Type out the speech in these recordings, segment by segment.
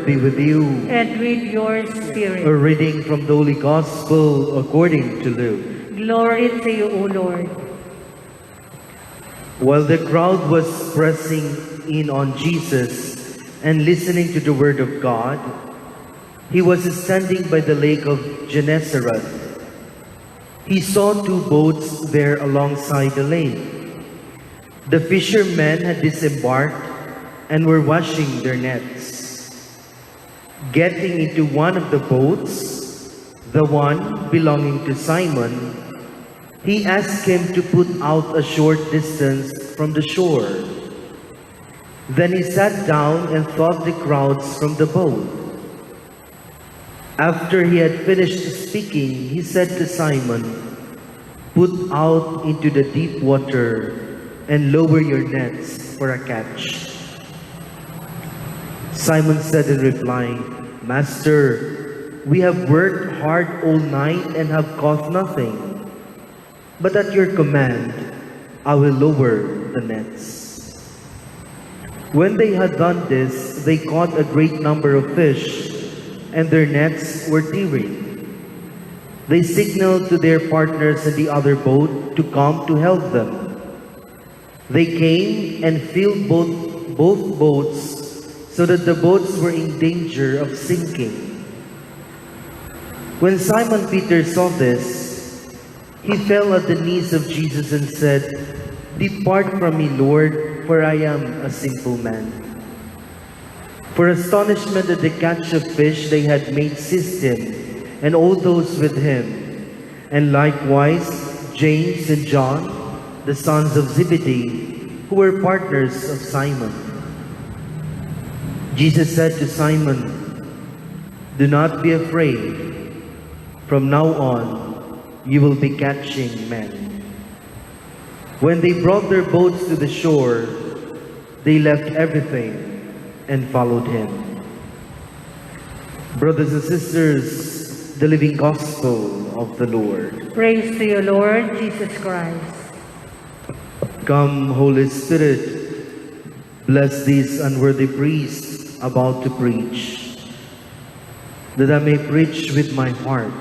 Lord be with you. And with your A spirit. reading from the Holy Gospel according to Luke. Glory to you, O Lord. While the crowd was pressing in on Jesus and listening to the word of God, he was standing by the lake of Gennesaret. He saw two boats there alongside the lake. The fishermen had disembarked and were washing their nets. Getting into one of the boats, the one belonging to Simon, he asked him to put out a short distance from the shore. Then he sat down and taught the crowds from the boat. After he had finished speaking, he said to Simon, "Put out into the deep water and lower your nets for a catch." Simon said in reply, "Master, we have worked hard all night and have caught nothing. But at your command, I will lower the nets." When they had done this, they caught a great number of fish, and their nets were tearing. They signaled to their partners in the other boat to come to help them. They came and filled both boats so that the boats were in danger of sinking. When Simon Peter saw this, he fell at the knees of Jesus and said, "Depart from me, Lord, for I am a sinful man." For astonishment at the catch of fish they had made seized him, and all those with him, and likewise James and John, the sons of Zebedee, who were partners of Simon. Jesus said to Simon, "Do not be afraid. From now on, you will be catching men." When they brought their boats to the shore, they left everything and followed him. Brothers and sisters, the living gospel of the Lord. Praise to you, Lord Jesus Christ. Come, Holy Spirit, bless these unworthy priests about to preach, that I may preach with my heart,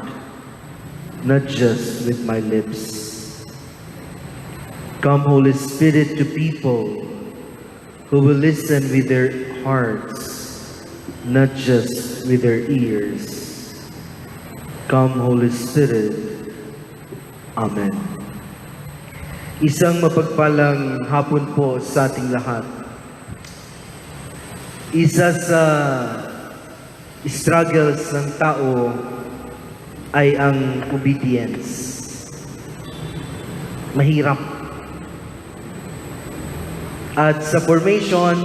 not just with my lips. Come, Holy Spirit, to people who will listen with their hearts, not just with their ears. Come, Holy Spirit. Amen. Isang mapagpalang hapon po sa ating lahat. Isa sa struggles ng tao ay ang obedience. Mahirap. At sa formation,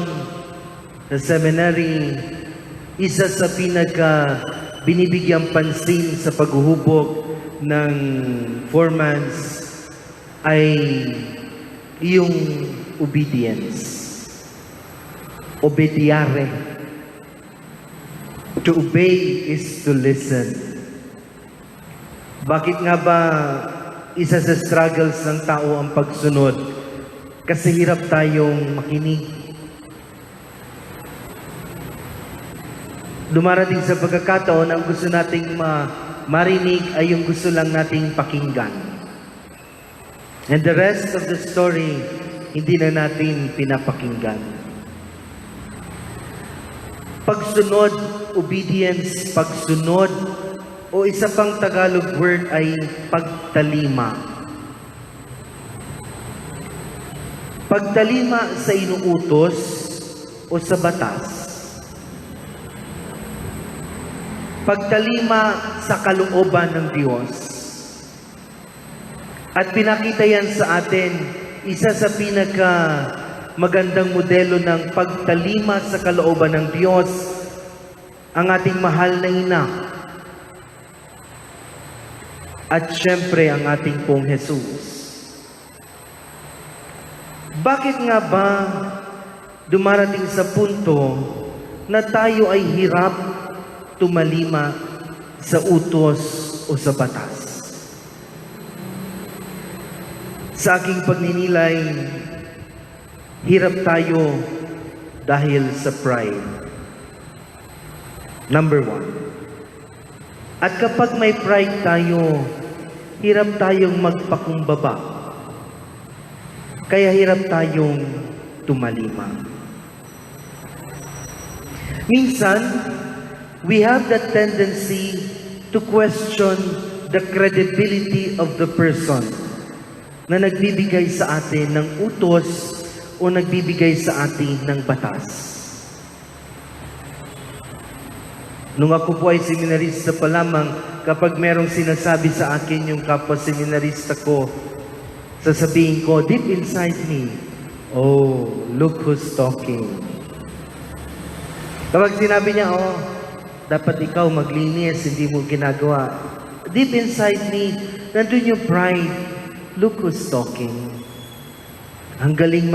sa seminary, isa sa binibigyang pansin sa paghuhubog ng formans ay yung obedience. Obediare. To obey is to listen. Bakit nga ba isa sa struggles ng tao ang pagsunod? Kasi hirap tayong makinig. Dumarating sa pagkakataon, ang gusto nating marinig ay yung gusto lang nating pakinggan. And the rest of the story, hindi na natin pinapakinggan. Pagsunod, obedience, pagsunod, o isa pang Tagalog word ay pagtalima. Pagtalima sa inuutos o sa batas. Pagtalima sa kalooban ng Diyos. At pinakita yan sa atin, isa sa magandang modelo ng pagtalima sa kalooban ng Diyos, ang ating mahal na ina. At syempre, ang ating pong Jesus. Bakit nga ba dumarating sa punto na tayo ay hirap tumalima sa utos o sa batas? Sa aking pagninilay, hirap tayo dahil sa pride. Number 1. At kapag may pride tayo, hirap tayong magpakumbaba. Kaya hirap tayong tumalima. Minsan, we have that tendency to question the credibility of the person na nagbibigay sa atin ng utos o nagbibigay sa atin ng batas. Nung ako po ay seminarista pa lamang, kapag merong sinasabi sa akin yung kapwa seminarista ko, sasabihin ko, deep inside me, oh, look who's talking. Kapag sinabi niya, oh, dapat ikaw maglinis, hindi mo ginagawa. Deep inside me, nandun yung pride, look who's talking. Ang galing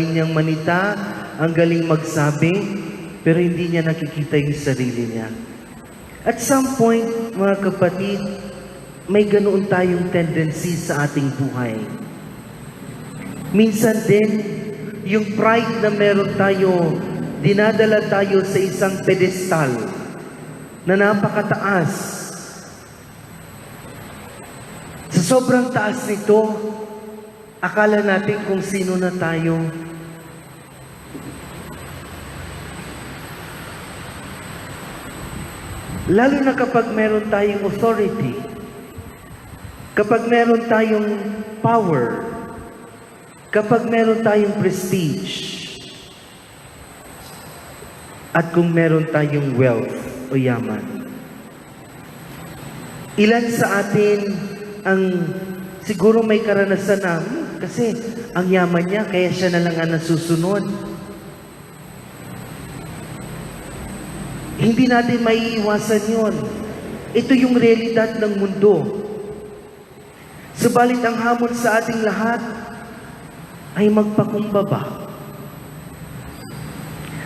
niyang manita, ang galing magsabi, pero hindi niya nakikita yung sarili niya. At some point, mga kapatid, may ganoon tayong tendency sa ating buhay. Minsan din, yung pride na meron tayo, dinadala tayo sa isang pedestal na napakataas. Sa sobrang taas nito, akala natin kung sino na tayo. Lalo na kapag meron tayong authority, kapag meron tayong power, kapag meron tayong prestige, at kung meron tayong wealth o yaman. Ilan sa atin ang siguro may karanasan na, kasi ang yaman niya, kaya siya na lang ang nasusunod. Hindi natin maiiwasan yon. Ito yung realidad ng mundo. Subalit ang hamon sa ating lahat ay magpakumbaba.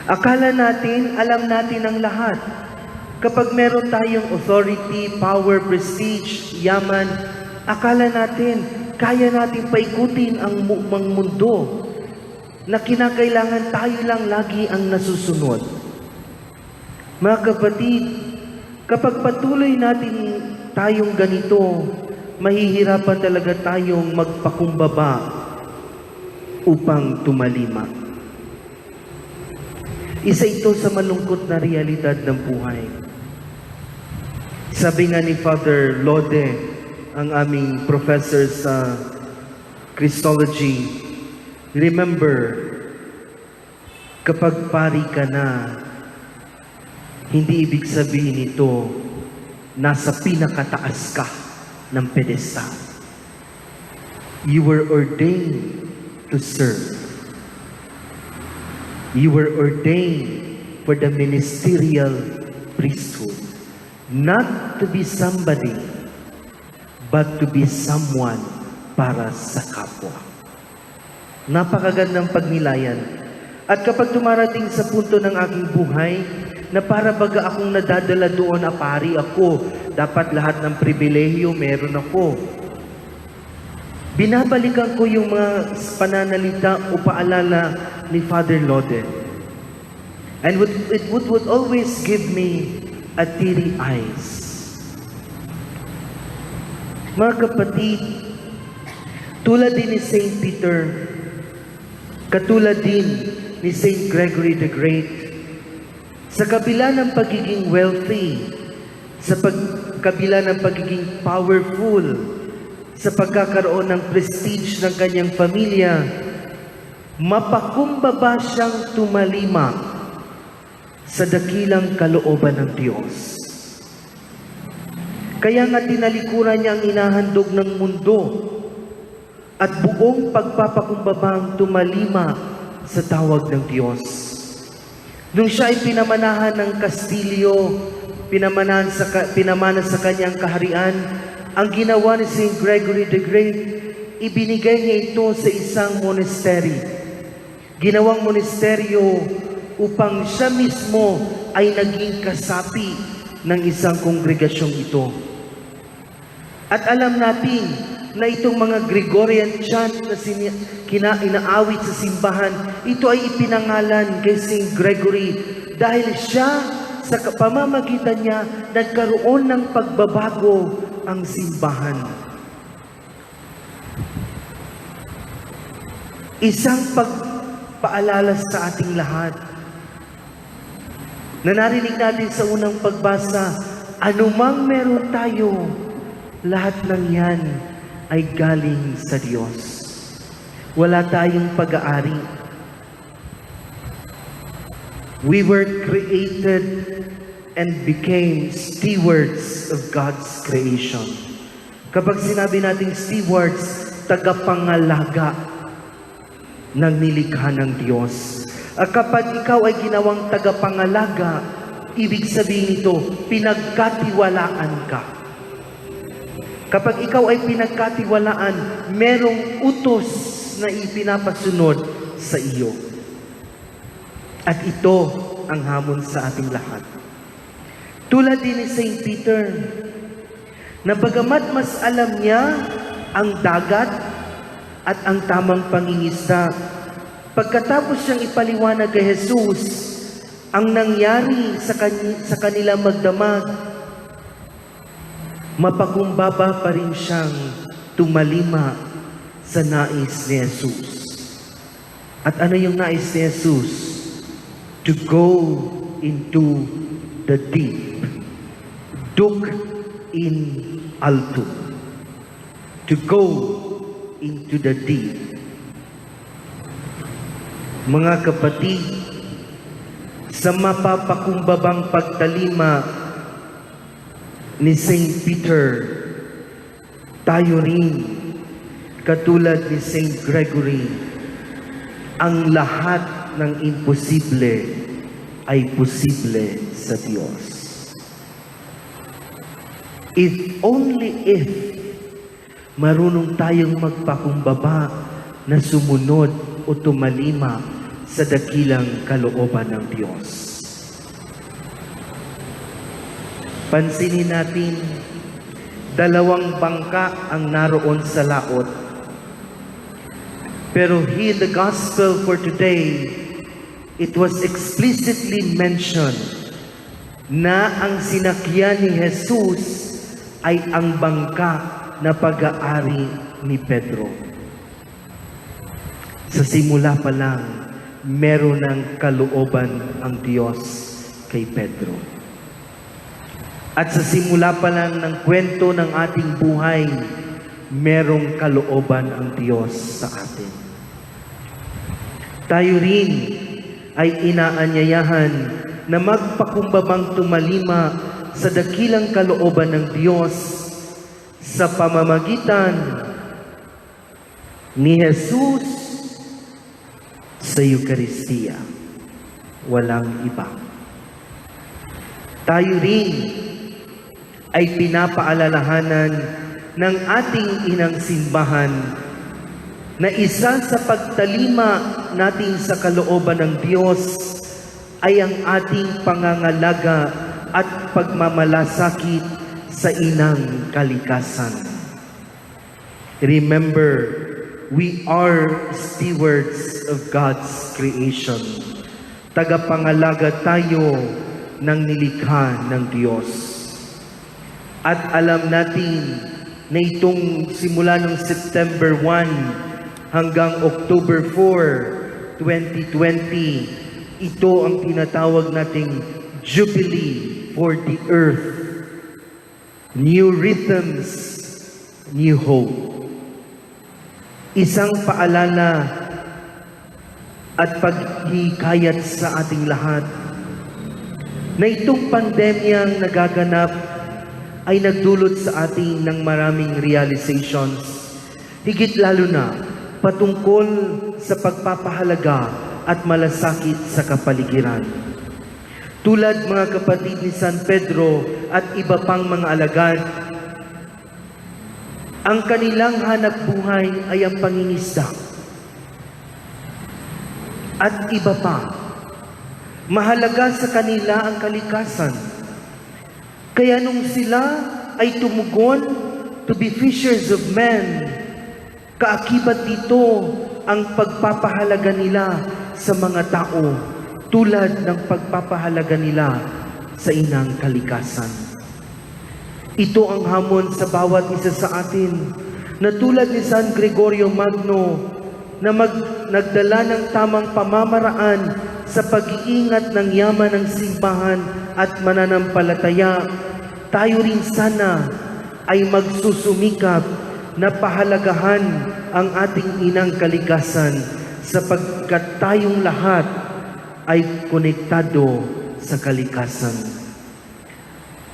Akala natin, alam natin ang lahat. Kapag meron tayong authority, power, prestige, yaman, akala natin, kaya natin paikutin ang mundo na kinakailangan tayo lang lagi ang nasusunod. Mga kapatid, kapag patuloy natin tayong ganito, mahihirapan talaga tayong magpakumbaba upang tumalima. Isa ito sa malungkot na realidad ng buhay. Sabi nga ni Father Lode, ang aming professor sa Christology, remember, kapag pari ka na, hindi ibig sabihin ito, nasa pinakataas ka ng pedestal. You were ordained to serve. You were ordained for the ministerial priesthood. Not to be somebody, but to be someone para sa kapwa. Napakagandang pagnilayan. At kapag dumarating sa punto ng aking buhay, na para baga akong nadadala doon, pari ako, dapat lahat ng pribilehiyo meron ako. Binabalikan ko yung mga pananalita o paalala ni Father Lode. And it would always give me a teary eyes. Mga kapatid, tulad din ni Saint Peter, katulad din ni Saint Gregory the Great, sa kabila ng pagiging wealthy, sa kabila ng pagiging powerful, sa pagkakaroon ng prestige ng kanyang pamilya, mapakumbaba siyang tumalima sa dakilang kalooban ng Diyos. Kaya nga tinalikuran niya ang inahandog ng mundo at buong pagpapakumbabang tumalima sa tawag ng Diyos. Nung siya ay pinamanahan ng Kastilyo, pinamana sa kanyang kaharian, ang ginawa ni St. Gregory the Great, ibinigay niya ito sa isang monastery. Ginawang monasteryo upang siya mismo ay naging kasapi ng isang kongregasyong ito. At alam natin na itong mga Gregorian chant na inaawit sa simbahan, ito ay ipinangalan kay St. Gregory dahil siya sa pamamagitan niya, nagkaroon ng pagbabago ang simbahan. Isang pagpaalala sa ating lahat na narinig natin sa unang pagbasa, anumang meron tayo, lahat ng yan ay galing sa Diyos. Wala tayong pag-aari. We were created and became stewards of God's creation. Kapag sinabi nating stewards, tagapangalaga ng nilikha ng Diyos. Kapag ikaw ay ginawang tagapangalaga, ibig sabihin nito, pinagkatiwalaan ka. Kapag ikaw ay pinagkatiwalaan, merong utos na ipinapasunod sa iyo. At ito ang hamon sa ating lahat. Tulad din ni St. Peter, na bagamat mas alam niya ang dagat at ang tamang pangingisda, pagkatapos siyang ipaliwanag kay Jesus, ang nangyari sa kanila magdamag, mapakumbaba pa rin siyang tumalima sa nais ni Jesus. At ano yung nais ni Jesus? To go into the deep. Duc in alto. To go into the deep. Mga kapatid, sa mapapakumbabang pagtalima ni St. Peter, tayo rin, katulad ni St. Gregory, ang lahat ng imposible ay posible sa Diyos. If marunong tayong magpakumbaba na sumunod o tumalima sa dakilang kalooban ng Diyos. Pansinin natin, 2 bangka ang naroon sa laot. Pero here the gospel for today, it was explicitly mentioned na ang sinakyan ni Jesus ay ang bangka na pag-aari ni Pedro. Sa simula pa lang, meron ng kalooban ang Diyos kay Pedro. At sa simula pa lang ng kwento ng ating buhay, merong kalooban ang Diyos sa atin. Tayo rin ay inaanyayahan na magpakumbabang tumalima sa dakilang kalooban ng Diyos sa pamamagitan ni Jesus sa Eucharistia. Walang iba. Tayo rin ay pinapaalalahanan ng ating inang simbahan na isa sa pagtalima natin sa kalooban ng Diyos ay ang ating pangangalaga at pagmamalasakit sa inang kalikasan. Remember, we are stewards of God's creation. Tagapangalaga tayo ng nilikha ng Diyos. At alam natin na itong simula ng September 1 hanggang October 4, 2020, ito ang tinatawag nating Jubilee for the Earth. New rhythms, new hope. Isang paalala at paghikayat sa ating lahat na itong pandemyang nagaganap ay nagdulot sa atin ng maraming realizations. Higit lalo na patungkol sa pagpapahalaga at malasakit sa kapaligiran. Tulad mga kapatid ni San Pedro at iba pang mga alagad, ang kanilang hanap buhay ay ang pangingisda. At iba pa, mahalaga sa kanila ang kalikasan. Kaya nung sila ay tumugon to be fishers of men, kaakibat dito ang pagpapahalaga nila sa mga tao tulad ng pagpapahalaga nila sa inang kalikasan. Ito ang hamon sa bawat isa sa atin na tulad ni San Gregorio Magno na nagdala ng tamang pamamaraan sa pag-iingat ng yaman ng simbahan at mananampalataya, tayo rin sana ay magsusumikap na pahalagahan ang ating inang kalikasan sapagkat tayong lahat ay konektado sa kalikasan.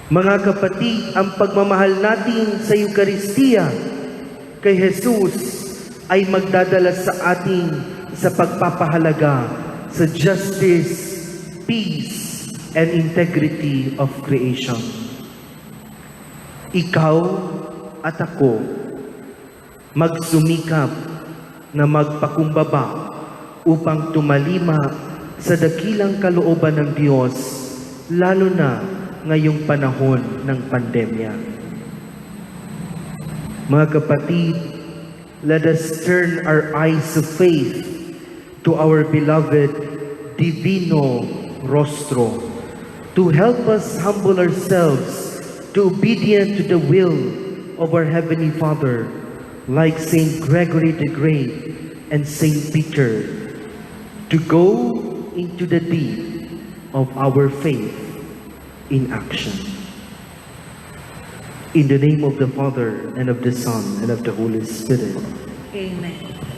Mga kapatid, ang pagmamahal natin sa Eukaristiya kay Jesus ay magdadala sa atin sa pagpapahalaga sa justice, peace, and integrity of creation. Ikaw at ako magsumikap na magpakumbaba upang tumalima sa dakilang kalooban ng Diyos, lalo na ngayong panahon ng pandemya. Mga kapatid, let us turn our eyes of faith to our beloved Divino Rostro to help us humble ourselves to obedient to the will of our Heavenly Father, like Saint Gregory the Great and Saint Peter, to go into the deep of our faith in action. In the name of the Father, and of the Son, and of the Holy Spirit. Amen.